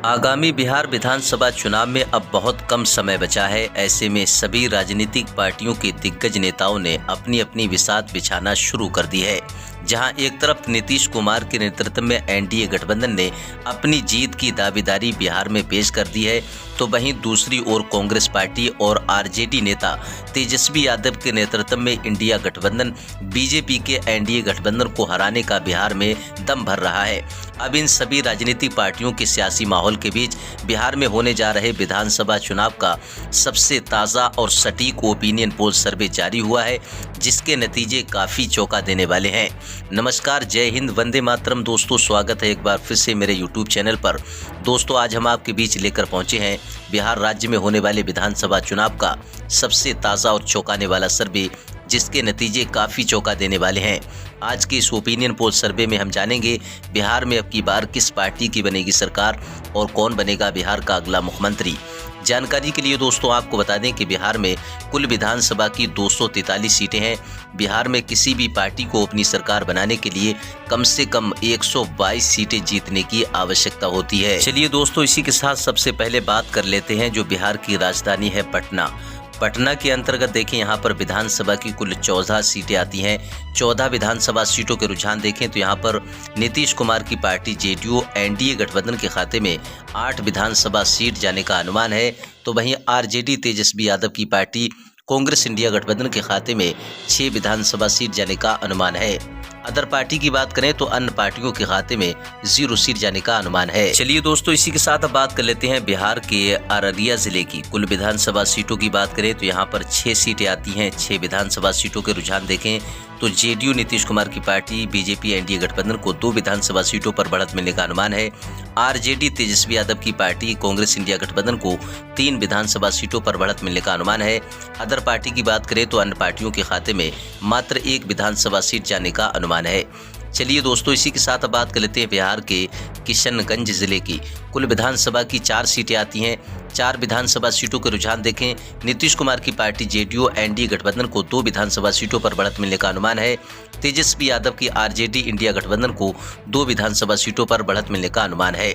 आगामी बिहार विधानसभा चुनाव में अब बहुत कम समय बचा है। ऐसे में सभी राजनीतिक पार्टियों के दिग्गज नेताओं ने अपनी अपनी बिसात बिछाना शुरू कर दी है। जहां एक तरफ नीतीश कुमार के नेतृत्व में एनडीए गठबंधन ने अपनी जीत की दावेदारी बिहार में पेश कर दी है, तो वहीं दूसरी ओर कांग्रेस पार्टी और आरजेडी नेता तेजस्वी यादव के नेतृत्व में इंडिया गठबंधन बीजेपी के एनडीए गठबंधन को हराने का बिहार में दम भर रहा है। अब इन सभी राजनीतिक पार्टियों के सियासी माहौल के बीच बिहार में होने जा रहे विधानसभा चुनाव का सबसे ताज़ा और सटीक ओपिनियन पोल सर्वे जारी हुआ है, जिसके नतीजे काफ़ी चौंका देने वाले हैं। नमस्कार, जय हिंद, वंदे मातरम दोस्तों, स्वागत है एक बार फिर से मेरे यूट्यूब चैनल पर। दोस्तों, आज हम आपके बीच लेकर पहुंचे हैं बिहार राज्य में होने वाले विधानसभा चुनाव का सबसे ताज़ा और चौंकाने वाला सर्वे, जिसके नतीजे काफ़ी चौंका देने वाले हैं। आज के इस ओपिनियन पोल सर्वे में हम जानेंगे बिहार में अब की बार किस पार्टी की बनेगी सरकार और कौन बनेगा बिहार का अगला मुख्यमंत्री। जानकारी के लिए दोस्तों आपको बता दें कि बिहार में कुल विधानसभा की 243 सीटें हैं। बिहार में किसी भी पार्टी को अपनी सरकार बनाने के लिए कम से कम 122 सीटें जीतने की आवश्यकता होती है। चलिए दोस्तों, इसी के साथ सबसे पहले बात कर लेते हैं जो बिहार की राजधानी है पटना। पटना के अंतर्गत देखें, यहाँ पर विधानसभा की कुल 14 सीटें आती हैं। 14 विधानसभा सीटों के रुझान देखें तो यहाँ पर नीतीश कुमार की पार्टी जेडीयू एनडीए गठबंधन के खाते में 8 विधानसभा सीट जाने का अनुमान है, तो वहीं आरजेडी तेजस्वी यादव की पार्टी कांग्रेस इंडिया गठबंधन के खाते में 6 विधानसभा सीट जाने का अनुमान है। अदर पार्टी की बात करें तो अन्य पार्टियों के खाते में 0 सीट जाने का अनुमान है। चलिए दोस्तों, इसी के साथ अब बात कर लेते हैं बिहार के अररिया जिले की कुल विधानसभा सीटों की बात करें तो यहाँ पर 6 सीटें आती हैं। 6 विधानसभा सीटों के रुझान देखें तो जेडीयू नीतीश कुमार की पार्टी बीजेपी एनडीए गठबंधन को 2 विधानसभा सीटों पर बढ़त मिलने का अनुमान है। आरजेडी तेजस्वी यादव की पार्टी कांग्रेस इंडिया गठबंधन को 3 विधानसभा सीटों पर बढ़त मिलने का अनुमान है। अदर पार्टी की बात करें तो अन्य पार्टियों के खाते में मात्र 1 विधानसभा सीट जाने का अनुमान है। चलिए दोस्तों, इसी के साथ अब बात कर लेते हैं बिहार के किशनगंज जिले की कुल विधानसभा की 4 सीटें आती हैं। 4 विधानसभा सीटों के रुझान देखें, नीतीश कुमार की पार्टी जेडीयू एनडीए गठबंधन को 2 विधानसभा सीटों पर बढ़त मिलने का अनुमान है। तेजस्वी यादव की आरजेडी इंडिया गठबंधन को 2 विधानसभा सीटों पर बढ़त मिलने का अनुमान है।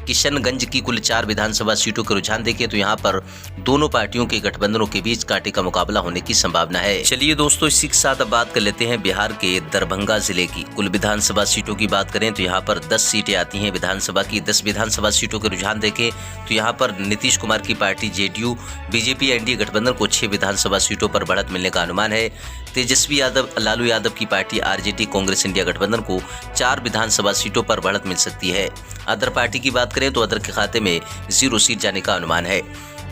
किशनगंज की कुल 4 विधानसभा सीटों के रुझान देखें तो यहाँ पर दोनों पार्टियों के गठबंधनों के बीच कांटे का मुकाबला होने की संभावना है। चलिए दोस्तों, इसी के साथ अब बात कर लेते हैं बिहार के दरभंगा जिले की कुल विधानसभा सीटों की बात करें तो यहाँ पर 10 सीटें आती हैं विधानसभा की। 10 विधानसभा सीटों के रुझान देखें तो यहाँ पर नीतीश कुमार की पार्टी जेडीयू बीजेपी एनडीए गठबंधन को 6 विधानसभा सीटों पर बढ़त मिलने का अनुमान है। तेजस्वी यादव लालू यादव की पार्टी आरजेडी कांग्रेस इंडिया गठबंधन को 4 विधानसभा सीटों पर बढ़त मिल सकती है। अदर पार्टी की बात करें तो अदर के खाते में 0 सीट जाने का अनुमान है।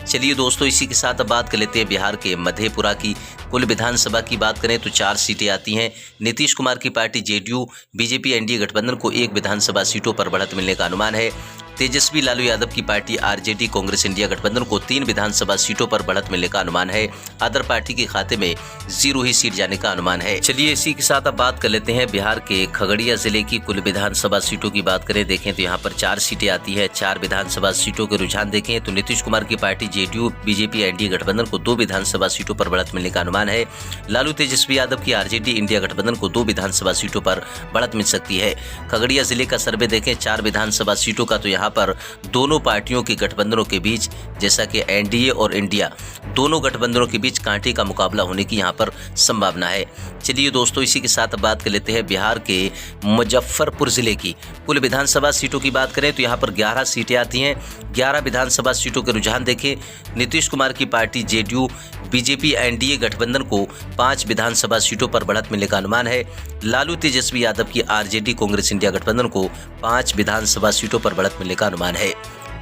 चलिए दोस्तों, इसी के साथ अब बात कर लेते हैं बिहार के मधेपुरा की कुल विधानसभा की बात करें तो 4 सीटें आती हैं। नीतीश कुमार की पार्टी जेडीयू बीजेपी एनडीए गठबंधन को 1 विधानसभा सीटों पर बढ़त मिलने का अनुमान है। तेजस्वी लालू यादव की पार्टी आरजेडी कांग्रेस इंडिया गठबंधन को 3 विधानसभा सीटों पर बढ़त मिलने का अनुमान है। अदर पार्टी के खाते में 0 ही सीट जाने का अनुमान है। चलिए इसी के साथ अब बात कर लेते हैं बिहार के खगड़िया जिले की कुल विधानसभा सीटों की बात करें देखें तो यहाँ पर 4 सीटें आती है। 4 विधानसभा सीटों के रुझान देखें तो नीतीश कुमार की पार्टी जेडीयू बीजेपी एनडीए गठबंधन को 2 विधानसभा सीटों पर बढ़त मिलने का अनुमान है। लालू तेजस्वी यादव की आरजेडी इंडिया गठबंधन को 2 विधानसभा सीटों पर बढ़त मिल सकती है। खगड़िया जिले का सर्वे देखें 4 विधानसभा सीटों का तो यहाँ पर दोनों पार्टियों के गठबंधनों के बीच, जैसा कि एनडीए और इंडिया दोनों गठबंधनों के बीच कांटे का मुकाबला होने की यहाँ पर संभावना है। चलिए दोस्तों, इसी के साथ बात कर लेते हैं बिहार के मुजफ्फरपुर जिले की कुल विधानसभा सीटों की बात करें तो यहाँ पर 11 सीटें आती हैं। 11 विधानसभा सीटों के रुझान देखें, नीतीश कुमार की पार्टी जेडीयू बीजेपी एनडीए गठबंधन को 5 विधानसभा सीटों पर बढ़त मिलने का अनुमान है। लालू तेजस्वी यादव की आरजेडी कांग्रेस इंडिया गठबंधन को 5 विधानसभा सीटों पर बढ़त मिलने का अनुमान है।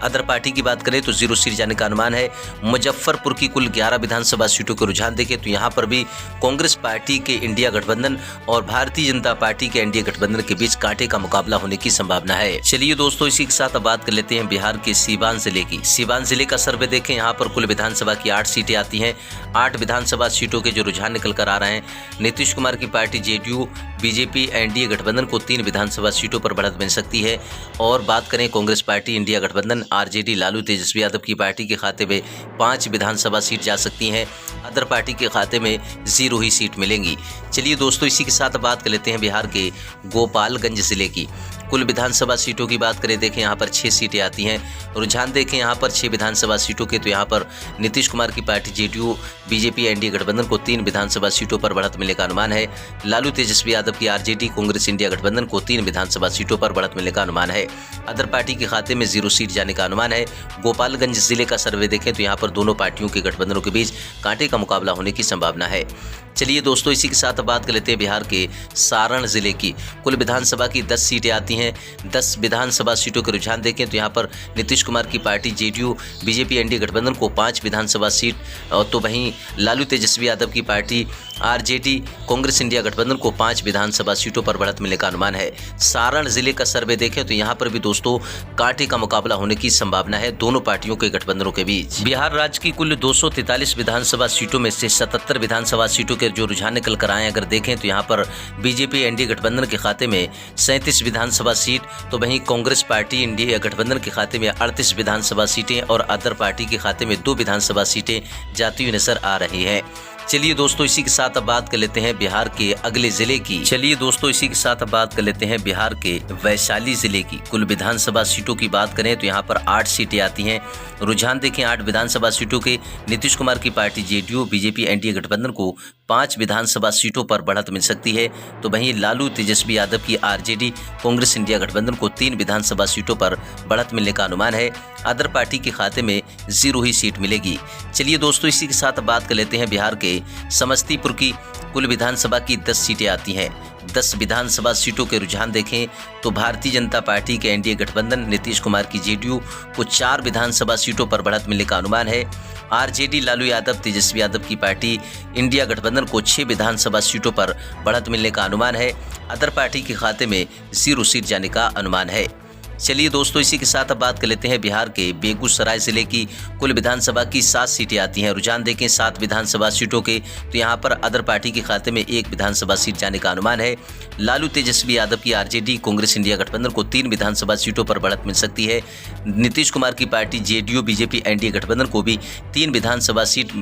अदर पार्टी की बात करें तो 0 सीट जाने का अनुमान है। मुजफ्फरपुर की कुल 11 विधानसभा सीटों के रुझान देखें तो यहाँ पर भी कांग्रेस पार्टी के इंडिया गठबंधन और भारतीय जनता पार्टी के एनडीए गठबंधन के बीच कांटे का मुकाबला होने की संभावना है। चलिए दोस्तों, इसी के साथ अब बात कर लेते हैं बिहार के सीवान जिले की। सीवान जिले का सर्वे देखें, यहाँ पर कुल विधानसभा की 8 सीटें आती हैं। 8 विधानसभा सीटों के जो रुझान निकल कर आ रहे हैं, नीतीश कुमार की पार्टी जेडीयू बीजेपी एनडीए गठबंधन को 3 विधानसभा सीटों पर बढ़त मिल सकती है। और बात करें कांग्रेस पार्टी इंडिया गठबंधन आरजेडी लालू तेजस्वी यादव की पार्टी के खाते में 5 विधानसभा सीट जा सकती हैं। अदर पार्टी के खाते में 0 ही सीट मिलेंगी। चलिए दोस्तों, इसी के साथ बात कर लेते हैं बिहार के गोपालगंज जिले की कुल विधानसभा सीटों की बात करें, देखें यहाँ पर 6 सीटें आती हैं। रुझान देखें यहाँ पर 6 विधानसभा सीटों के, तो यहाँ पर नीतीश कुमार की पार्टी जेडीयू बीजेपी एनडीए गठबंधन को 3 विधानसभा सीटों पर बढ़त मिलने का अनुमान है। लालू तेजस्वी यादव की आरजेडी कांग्रेस इंडिया गठबंधन को 3 विधानसभा सीटों पर बढ़त मिलने का अनुमान है। अदर पार्टी के खाते में 0 सीट जाने का अनुमान है। गोपालगंज जिले का सर्वे देखें तो यहाँ पर दोनों पार्टियों के गठबंधनों के बीच कांटे का मुकाबला होने की संभावना है। चलिए दोस्तों, इसी के साथ बात कर लेते हैं बिहार के सारण जिले की। कुल विधानसभा की 10 सीटें आती हैं। 10 विधानसभा सीटों के रुझान देखें तो यहाँ पर नीतीश कुमार की पार्टी जेडीयू बीजेपी एनडीए गठबंधन को 5 विधानसभा सीट, और तो वहीं लालू तेजस्वी यादव की पार्टी आरजेडी कांग्रेस इंडिया गठबंधन को 5 विधानसभा सीटों पर बढ़त मिलने का अनुमान है। सारण जिले का सर्वे देखें तो यहाँ पर भी दोस्तों कांटे का मुकाबला होने की संभावना है दोनों पार्टियों के गठबंधनों के बीच। बिहार राज्य की कुल 243 विधानसभा सीटों में से 77 विधानसभा सीटों के जो रुझान निकल कर आए अगर देखें तो यहाँ पर बीजेपी एनडीए गठबंधन के खाते में 37 विधानसभा सीट, तो वहीं कांग्रेस पार्टी इंडिया गठबंधन के खाते में 38 विधानसभा सीटें और अदर पार्टी के खाते में 2 विधानसभा सीटें जाती हुई नजर आ रही हैं। चलिए दोस्तों, इसी के साथ अब बात कर लेते हैं बिहार के अगले जिले की। बिहार के वैशाली जिले की कुल विधानसभा सीटों की बात करें तो यहाँ पर 8 सीटें आती हैं। रुझान देखें 8 विधानसभा सीटों के, नीतीश कुमार की पार्टी जेडीयू बीजेपी एनडीए गठबंधन को 5 विधानसभा सीटों पर बढ़त मिल सकती है, तो वहीं लालू तेजस्वी यादव की आरजेडी कांग्रेस इंडिया गठबंधन को 3 विधानसभा सीटों पर बढ़त मिलने का अनुमान है। अदर पार्टी के खाते में 0 ही सीट मिलेगी। चलिए दोस्तों, इसी के साथ बात कर लेते हैं बिहार के समस्तीपुर की। कुल विधानसभा की 10 सीटें आती हैं। 10 विधानसभा सीटों के रुझान देखें तो भारतीय जनता पार्टी के एनडीए गठबंधन नीतीश कुमार की जेडीयू को 4 विधानसभा सीटों पर बढ़त मिलने का अनुमान है। आरजेडी लालू यादव तेजस्वी यादव की पार्टी इंडिया गठबंधन को 6 विधानसभा सीटों पर बढ़त मिलने का अनुमान है। अदर पार्टी के खाते में 0 सीट जाने का अनुमान है। चलिए दोस्तों, इसी के साथ अब बात कर लेते हैं बिहार के बेगूसराय जिले की। कुल विधानसभा की 7 सीटें आती हैं। रुझान देखें 7 विधानसभा सीटों के, तो यहाँ पर अदर पार्टी के खाते में 1 विधानसभा सीट जाने का अनुमान है। लालू तेजस्वी यादव की आरजेडी कांग्रेस इंडिया गठबंधन को 3 विधानसभा सीटों पर बढ़त मिल सकती है। नीतीश कुमार की पार्टी जेडीयू बीजेपी एनडीए गठबंधन को भी 3 विधानसभा सीट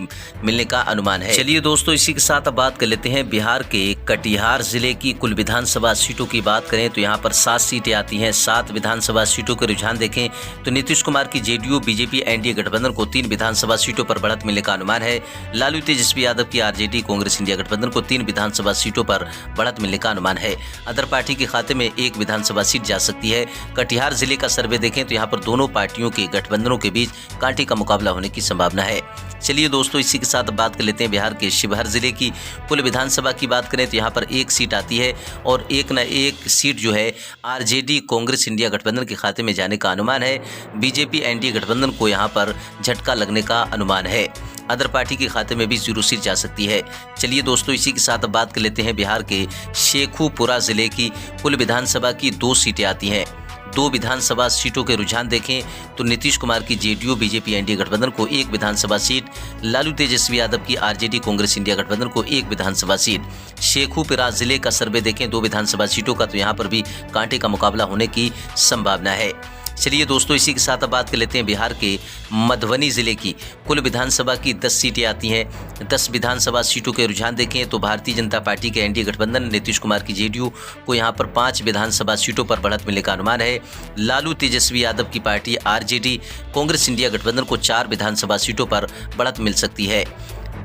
मिलने का अनुमान है। चलिए दोस्तों, इसी के साथ अब बात कर लेते हैं बिहार के कटिहार जिले की। कुल विधानसभा सीटों की बात करें तो यहाँ पर 7 सीटें आती हैं। 7 विधानसभा सीटों के रुझान देखें तो नीतीश कुमार की जेडीयू बीजेपी एनडीए गठबंधन को 3 विधानसभा सीटों पर बढ़त मिलने का अनुमान है। लालू तेजस्वी यादव की आरजेडी कांग्रेस इंडिया गठबंधन को 3 विधानसभा सीटों पर बढ़त मिलने का अनुमान है। अदर पार्टी के खाते में 1 विधानसभा सीट जा सकती है। कटिहार जिले का सर्वे देखें तो यहाँ पर दोनों पार्टियों के गठबंधनों के बीच कांटे का मुकाबला होने की संभावना है। चलिए दोस्तों, इसी के साथ बात कर लेते हैं बिहार के शिवहर जिले की। कुल विधानसभा की बात करें तो यहाँ पर 1 सीट आती है और 1 न 1 सीट जो है आरजेडी कांग्रेस इंडिया गठबंधन के खाते में जाने का अनुमान है। बीजेपी एनडीए गठबंधन को यहाँ पर झटका लगने का अनुमान है। अदर पार्टी के खाते में भी 0 सीट जा सकती है। चलिए दोस्तों, इसी के साथ बात कर लेते हैं बिहार के शेखुपुरा जिले की। कुल विधानसभा की 2 सीटें आती हैं। 2 विधानसभा सीटों के रुझान देखें तो नीतीश कुमार की जेडीयू बीजेपी एनडीए गठबंधन को 1 विधानसभा सीट, लालू तेजस्वी यादव की आरजेडी कांग्रेस इंडिया गठबंधन को 1 विधानसभा सीट। शेखुपुरा जिले का सर्वे देखें 2 विधानसभा सीटों का, तो यहाँ पर भी कांटे का मुकाबला होने की संभावना है। चलिए दोस्तों, इसी के साथ अब बात कर लेते हैं बिहार के मधुबनी जिले की। कुल विधानसभा की 10 सीटें आती हैं। 10 विधानसभा सीटों के रुझान देखें तो भारतीय जनता पार्टी के एनडीए गठबंधन नीतीश कुमार की जेडीयू को यहाँ पर 5 विधानसभा सीटों पर बढ़त मिलने का अनुमान है। लालू तेजस्वी यादव की पार्टी आरजेडी कांग्रेस इंडिया गठबंधन को 4 विधानसभा सीटों पर बढ़त मिल सकती है।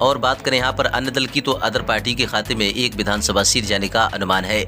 और बात करें यहाँ पर अन्य दल की, तो अदर पार्टी के खाते में 1 विधानसभा सीट जाने का अनुमान है।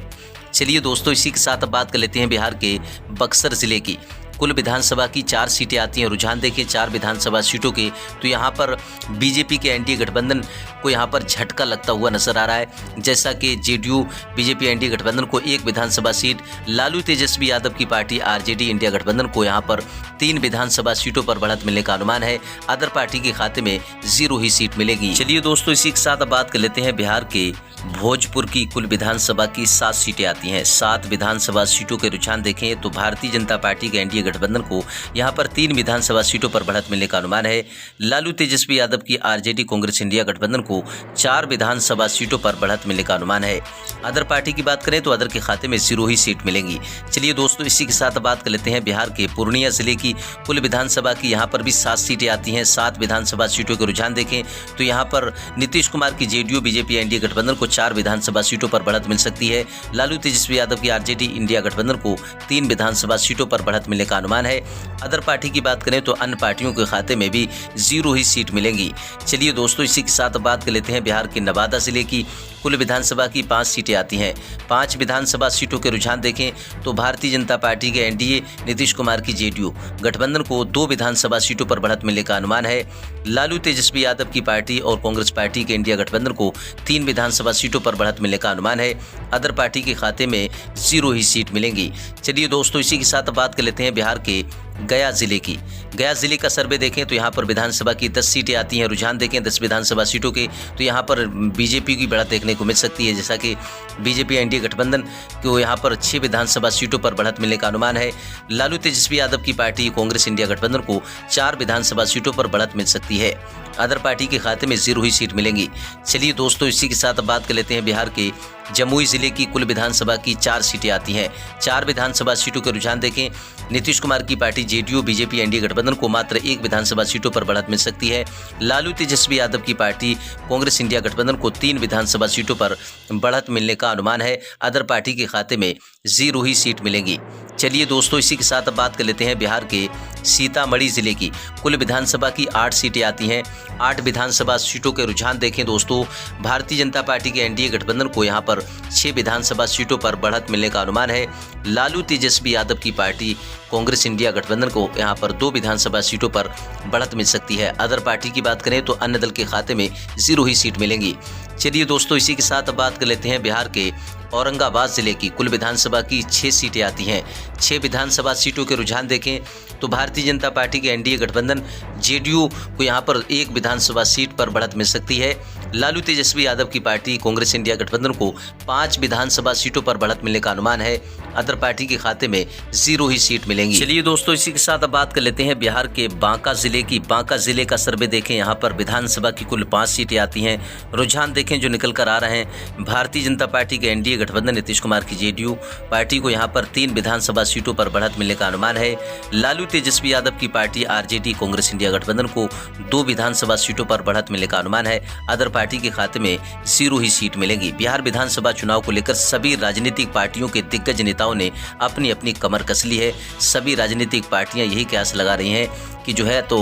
चलिए दोस्तों, इसी के साथ अब बात कर लेते हैं बिहार के बक्सर जिले की। कुल विधानसभा की 4 सीटें आती हैं। रुझान देखें 4 विधानसभा सीटों के, तो यहाँ पर बीजेपी के एनडीए गठबंधन को यहाँ पर झटका लगता हुआ नजर आ रहा है। जैसा कि जेडीयू बीजेपी एनडीए गठबंधन को 1 विधानसभा सीट, लालू तेजस्वी यादव की पार्टी आरजेडी इंडिया गठबंधन को यहाँ पर 3 विधानसभा सीटों पर बढ़त मिलने का अनुमान है। अदर पार्टी के खाते में 0 ही सीट मिलेगी। चलिए दोस्तों, इसी के साथ बात कर लेते हैं बिहार के भोजपुर की। कुल विधानसभा की 7 सीटें आती हैं। 7 विधानसभा सीटों के रुझान देखें तो भारतीय जनता पार्टी के एनडीए गठबंधन को यहाँ पर 3 विधानसभा सीटों पर बढ़त मिलने का अनुमान है। लालू तेजस्वी यादव की आरजेडी कांग्रेस इंडिया गठबंधन को 4 विधानसभा सीटों पर बढ़त मिलने का अनुमान है। अदर पार्टी की बात करें तो अदर के खाते में 0 ही सीट मिलेंगी। चलिए दोस्तों, इसी के साथ बात कर लेते हैं बिहार के पूर्णिया जिले की कुल विधानसभा की। यहाँ पर भी 7 सीटें आती हैं। 7 विधानसभा सीटों के रुझान देखें तो यहाँ पर नीतीश कुमार की जेडीयू बीजेपी एनडीए गठबंधन को 4 विधानसभा सीटों पर बढ़त मिल सकती है। लालू तेजस्वी यादव की आरजेडी इंडिया गठबंधन को 3 विधानसभा सीटों पर बढ़त मिलने का अनुमान है। अदर पार्टी की बात करें तो अन्य पार्टियों के खाते में भी 0 ही सीट मिलेंगी। चलिए दोस्तों, इसी के साथ बात कर लेते हैं बिहार के नवादा जिले की कुल विधानसभा की 5 सीटें आती हैं। 5 विधानसभा सीटों के रुझान देखें तो भारतीय जनता पार्टी के एनडीए नीतीश कुमार की जेडीयू गठबंधन को 2 विधानसभा सीटों पर बढ़त मिलने का अनुमान है। लालू तेजस्वी यादव की पार्टी और कांग्रेस पार्टी के इंडिया गठबंधन को 3 विधानसभा सीटों पर बढ़त मिलने का अनुमान है। अदर पार्टी के खाते में 0 ही सीट मिलेंगी। चलिए दोस्तों, इसी के साथ बात कर लेते हैं बिहार के गया जिले की। गया जिले का सर्वे देखें तो यहाँ पर विधानसभा की 10 सीटें आती हैं। रुझान देखें 10 विधानसभा सीटों के तो यहाँ पर बीजेपी की बढ़त देखने को मिल सकती है। जैसा कि बीजेपी एनडीए गठबंधन को यहाँ पर 6 विधानसभा सीटों पर बढ़त मिलने का अनुमान है। लालू तेजस्वी यादव की पार्टी कांग्रेस इंडिया गठबंधन को 4 विधानसभा सीटों पर बढ़त मिल सकती है। अदर पार्टी के खाते में 0 ही सीट मिलेंगी। चलिए दोस्तों, इसी के साथ बात कर लेते हैं बिहार के जमुई जिले की कुल विधानसभा की 4 सीटें आती हैं। 4 विधानसभा सीटों के रुझान देखें नीतीश कुमार की पार्टी जेडीयू बीजेपी एनडीए गठबंधन को मात्र 1 विधानसभा सीटों पर बढ़त मिल सकती है। लालू तेजस्वी यादव की पार्टी कांग्रेस इंडिया गठबंधन को 3 विधानसभा सीटों पर बढ़त मिलने का अनुमान है। अदर पार्टी के खाते में 0 ही सीट मिलेंगी। चलिए दोस्तों, इसी के साथ बात कर लेते हैं बिहार के सीतामढ़ी जिले की कुल विधानसभा की 8 सीटें आती हैं। 8 विधानसभा सीटों के रुझान देखें दोस्तों, भारतीय जनता पार्टी के एनडीए गठबंधन को यहाँ पर 6 विधानसभा सीटों पर बढ़त मिलने का अनुमान है। लालू तेजस्वी यादव की पार्टी कांग्रेस इंडिया गठबंधन को यहाँ पर 2 विधानसभा सीटों पर बढ़त मिल सकती है। अदर पार्टी की बात करें तो अन्य दल के खाते में 0 ही सीट मिलेंगी। चलिए दोस्तों, इसी के साथ बात कर लेते हैं बिहार के औरंगाबाद जिले की कुल विधानसभा की 6 सीटें आती हैं। 6 विधानसभा सीटों के रुझान देखें तो भारतीय जनता पार्टी के एनडीए गठबंधन जेडीयू को यहाँ पर 1 विधानसभा सीट पर बढ़त मिल सकती है। लालू तेजस्वी यादव की पार्टी कांग्रेस इंडिया गठबंधन को 5 विधानसभा सीटों पर बढ़त मिलने का अनुमान है। अदर पार्टी के खाते में 0 ही सीट मिलेंगी। चलिए दोस्तों, इसी के साथ बात कर लेते हैं बिहार के बांका जिले की। बांका जिले का सर्वे देखें, यहाँ पर विधानसभा की कुल 5 सीटें आती हैं। रुझान देखें जो निकल कर आ रहे हैं, भारतीय जनता पार्टी के एनडीए गठबंधन नीतीश कुमार की जेडीयू पार्टी को यहाँ पर 3 विधानसभा सीटों पर बढ़त मिलने का अनुमान है। लालू तेजस्वी यादव की पार्टी आरजेडी कांग्रेस इंडिया गठबंधन को 2 विधानसभा सीटों पर बढ़त मिलने का अनुमान है। अदर पार्टी के खाते में 0 ही सीट मिलेंगी। बिहार विधानसभा चुनाव को लेकर सभी राजनीतिक पार्टियों के दिग्गज नेताओं ने अपनी अपनी कमर कस ली है। सभी राजनीतिक पार्टियां यही कयास लगा रही हैं कि जो है तो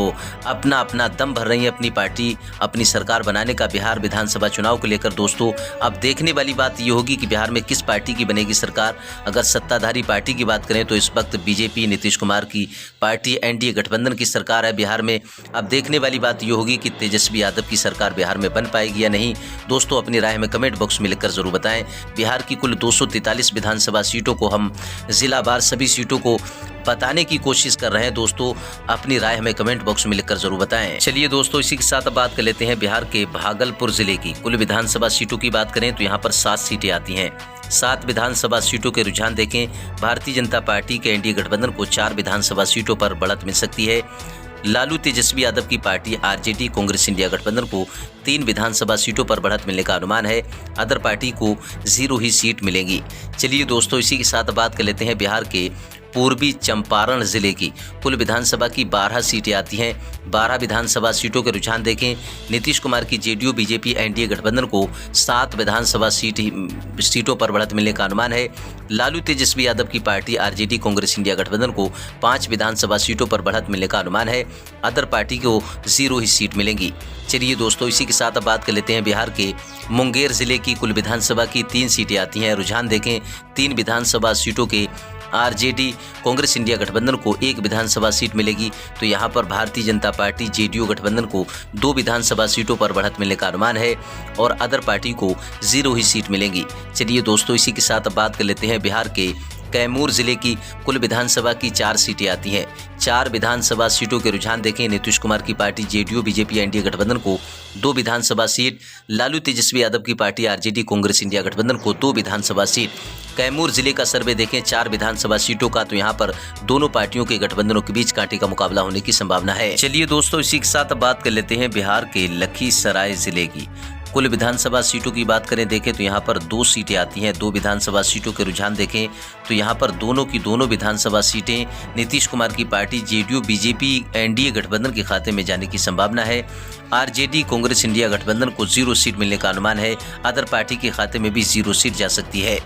अपना अपना दम भर रही है अपनी पार्टी अपनी सरकार बनाने का। बिहार विधानसभा चुनाव को लेकर दोस्तों अब देखने वाली बात ये होगी कि बिहार में किस पार्टी की बनेगी सरकार। अगर सत्ताधारी पार्टी की बात करें तो इस वक्त बीजेपी नीतीश कुमार की पार्टी एनडीए गठबंधन की सरकार है बिहार में। अब देखने वाली बात ये होगी कि तेजस्वी यादव की सरकार बिहार में बन पाएगी या नहीं। दोस्तों अपनी राय में कमेंट बॉक्स में लिखकर जरूर बताएं। बिहार की कुल 243 विधानसभा सीटों को हम जिलावार सभी सीटों को बताने की कोशिश कर रहे हैं। दोस्तों अपनी राय हमें कमेंट बॉक्स में लिखकर जरूर बताएं। चलिए दोस्तों, इसी के साथ बात कर लेते हैं बिहार के भागलपुर जिले की कुल विधानसभा सीटों की बात करें तो यहाँ पर 7 सीटें आती हैं। 7 विधानसभा सीटों के रुझान देखें, भारतीय जनता पार्टी के एनडीए गठबंधन को 4 विधानसभा सीटों पर बढ़त मिल सकती है। लालू तेजस्वी यादव की पार्टी आरजेडी कांग्रेस इंडिया गठबंधन को 3 विधानसभा सीटों पर बढ़त मिलने का अनुमान है। अदर पार्टी को 0 ही सीट मिलेगी। चलिए दोस्तों, इसी के साथ बात कर लेते हैं बिहार के पूर्वी चंपारण जिले की कुल विधानसभा की 12 सीटें आती हैं। 12 विधानसभा सीटों के रुझान देखें, नीतीश कुमार की जेडीयू बीजेपी एनडीए गठबंधन को 7 विधानसभा सीटों पर बढ़त मिलने का अनुमान है। लालू तेजस्वी यादव की पार्टी आरजेडी कांग्रेस इंडिया गठबंधन को 5 विधानसभा सीटों पर बढ़त मिलने का अनुमान है। अदर पार्टी को 0 ही सीट मिलेंगी। चलिए दोस्तों, इसी के साथ बात कर लेते हैं बिहार के मुंगेर जिले की कुल विधानसभा की 3 सीटें आती हैं। रुझान देखें, 3 विधानसभा सीटों के आरजेडी कांग्रेस इंडिया गठबंधन को 1 विधानसभा सीट मिलेगी। तो यहाँ पर भारतीय जनता पार्टी जेडीयू गठबंधन को 2 विधानसभा सीटों पर बढ़त मिलने का अनुमान है और अदर पार्टी को 0 ही सीट मिलेंगी। चलिए दोस्तों, इसी के साथ बात कर लेते हैं बिहार के कैमूर जिले की कुल विधानसभा की 4 सीटें आती हैं। 4 विधानसभा सीटों के रुझान देखें, नीतीश कुमार की पार्टी जेडीयू बीजेपी एनडीए गठबंधन को 2 विधानसभा सीट, लालू तेजस्वी यादव की पार्टी आरजेडी कांग्रेस इंडिया गठबंधन को 2 विधानसभा सीट। कैमूर जिले का सर्वे देखें 4 विधानसभा सीटों का, तो यहाँ पर दोनों पार्टियों के गठबंधनों के बीच कांटे का मुकाबला होने की संभावना है। चलिए दोस्तों, इसी के साथ अब बात कर लेते हैं बिहार के लखीसराय जिले की। कुल विधानसभा सीटों की बात करें देखें तो यहाँ पर 2 सीटें आती हैं। 2 विधानसभा सीटों के रुझान देखें तो यहाँ पर दोनों की दोनों विधानसभा सीटें नीतीश कुमार की पार्टी जेडीयू बीजेपी एनडीए गठबंधन के खाते में जाने की संभावना है। आरजेडी कांग्रेस इंडिया गठबंधन को 0 सीट मिलने का अनुमान है। अदर पार्टी के खाते में भी 0 सीट जा सकती है।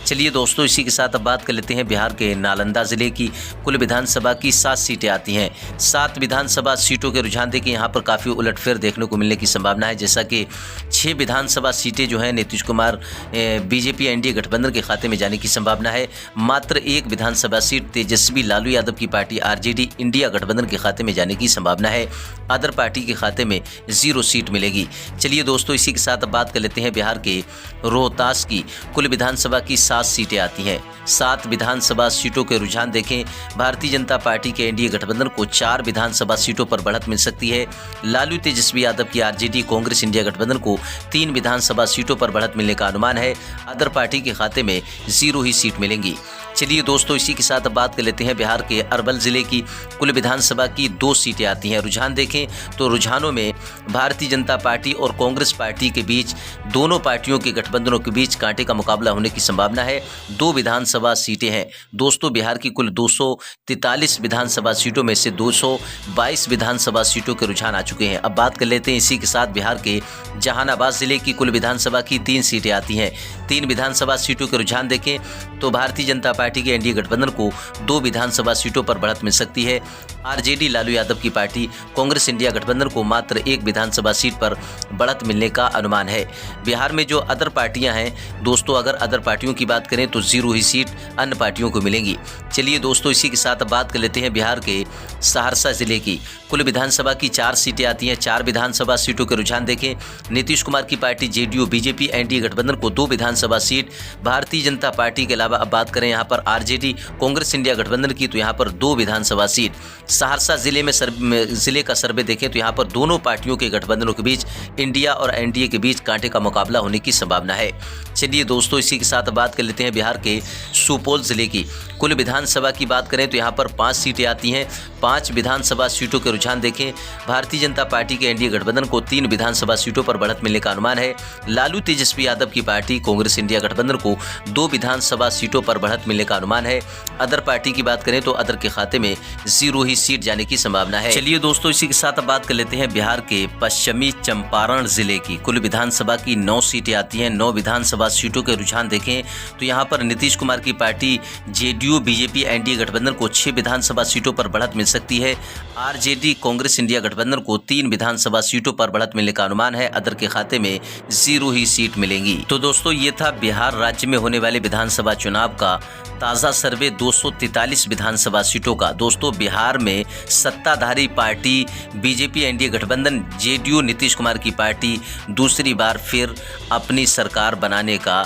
चलिए दोस्तों, इसी के साथ अब बात कर लेते हैं बिहार के नालंदा जिले की। कुल विधानसभा की 7 सीटें आती हैं। 7 विधानसभा सीटों के रुझान देखिए, यहाँ पर काफ़ी उलटफेर देखने को मिलने की संभावना है। जैसा कि 6 विधानसभा सीटें जो हैं नीतीश कुमार बीजेपी एनडीए गठबंधन के खाते में जाने की संभावना है। मात्र 1 विधानसभा सीट तेजस्वी लालू यादव की पार्टी आरजेडी इंडिया गठबंधन के खाते में जाने की संभावना है। अदर पार्टी के खाते में 0 सीट मिलेगी। चलिए दोस्तों, इसी के साथ अब बात कर लेते हैं बिहार के रोहतास की। कुल विधानसभा की 7 सीटें आती हैं। 7 विधानसभा सीटों के रुझान देखें, भारतीय जनता पार्टी के एनडीए गठबंधन को 4 विधानसभा सीटों पर बढ़त मिल सकती है। लालू तेजस्वी यादव की आरजेडी कांग्रेस इंडिया गठबंधन को 3 विधानसभा सीटों पर बढ़त मिलने का अनुमान है। अदर पार्टी के खाते में 0 ही सीट मिलेंगी। चलिए दोस्तों, इसी के साथ बात कर लेते हैं बिहार के अरवल जिले की। कुल विधानसभा की 2 सीटें आती हैं। रुझान देखें तो रुझानों में भारतीय जनता पार्टी और कांग्रेस पार्टी के बीच, दोनों पार्टियों के गठबंधनों के बीच कांटे का मुकाबला होने की संभावना है। 2 विधानसभा सीटें हैं। दोस्तों, बिहार की कुल 243 विधानसभा सीटों में से 222 विधानसभा सीटों के रुझान आ चुके हैं। अब बात कर लेते हैं इसी के साथ बिहार के जहानाबाद जिले की। कुल विधानसभा की 3 सीटें आती हैं। 3 विधानसभा सीटों के रुझान देखें तो भारतीय जनता पार्टी के एनडीए गठबंधन को 2 विधानसभा सीटों पर बढ़त मिल सकती है। आरजेडी लालू यादव की पार्टी कांग्रेस इंडिया गठबंधन को मात्र 1 विधानसभा सीट पर बढ़त मिलने का अनुमान है। बिहार में जो अदर पार्टियां हैं दोस्तों, अगर अदर पार्टियों की बात करें तो 0 ही सीट अन्य पार्टियों को मिलेंगी। चलिए दोस्तों, इसी के साथ बात कर लेते हैं बिहार के सहरसा जिले की। कुल विधानसभा की 4 सीटें आती हैं। 4 विधानसभा सीटों के रुझान देखें, नीतीश कुमार की पार्टी जेडीयू बीजेपी एनडीए गठबंधन को 2 विधानसभा सीट, भारतीय जनता पार्टी के अलावा अब बात करें यहाँ पर आरजेडी कांग्रेस इंडिया गठबंधन की, तो यहाँ पर 2 विधानसभा सीट। सहरसा जिले में जिले का सर्वे देखें तो यहाँ पर दोनों पार्टियों के गठबंधनों के बीच, इंडिया और एनडीए के बीच कांटे का मुकाबला होने की संभावना है। चलिए दोस्तों, इसी के साथ बात कर लेते हैं बिहार के सुपौल जिले की। कुल विधानसभा की बात करें तो यहाँ पर 5 सीटें आती हैं। 5 विधानसभा सीटों के रुझान देखें, भारतीय जनता पार्टी के एनडीए गठबंधन को 3 विधानसभा सीटों पर बढ़त मिलने का अनुमान है। लालू तेजस्वी यादव की पार्टी कांग्रेस इंडिया गठबंधन को 2 विधानसभा सीटों पर बढ़त मिलने का अनुमान है। अदर पार्टी की बात करें तो अदर के खाते में 0 ही सीट जाने की संभावना है। चलिए दोस्तों, इसी के साथ बात कर लेते हैं बिहार के पश्चिमी चंपारण जिले की। कुल विधानसभा की 9 सीटें आती हैं। 9 विधानसभा सीटों के रुझान देखें तो यहाँ पर नीतीश कुमार की पार्टी जेडीयू बीजेपी एनडीए गठबंधन को 6 विधानसभा सीटों पर बढ़त मिल सकती है। आरजेडी कांग्रेस इंडिया गठबंधन को 3 विधानसभा सीटों पर बढ़त मिलने का अनुमान है। अदर के खाते में 0 ही सीट मिलेंगी। तो दोस्तों, ये था बिहार राज्य में होने वाले विधानसभा चुनाव का ताज़ा सर्वे 243 विधानसभा सीटों का। दोस्तों, बिहार में सत्ताधारी पार्टी बीजेपी एनडीए गठबंधन जेडीयू नीतीश कुमार की पार्टी दूसरी बार फिर अपनी सरकार बनाने का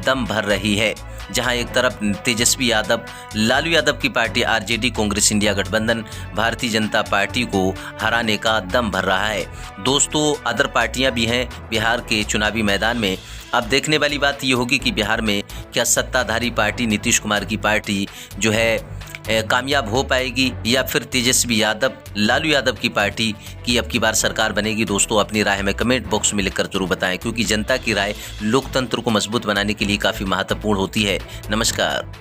दम भर रही है। जहां एक तरफ तेजस्वी यादव लालू यादव की पार्टी आरजेडी कांग्रेस इंडिया गठबंधन भारतीय जनता पार्टी को हराने का दम भर रहा है। दोस्तों, अदर पार्टियां भी हैं बिहार के चुनावी मैदान में। अब देखने वाली बात ये होगी कि बिहार में क्या सत्ताधारी पार्टी नीतीश कुमार की पार्टी जो है कामयाब हो पाएगी या फिर तेजस्वी यादव लालू यादव की पार्टी की अब की बार सरकार बनेगी। दोस्तों, अपनी राय हमें कमेंट बॉक्स में लिखकर जरूर बताएं, क्योंकि जनता की राय लोकतंत्र को मजबूत बनाने के लिए काफ़ी महत्वपूर्ण होती है। नमस्कार।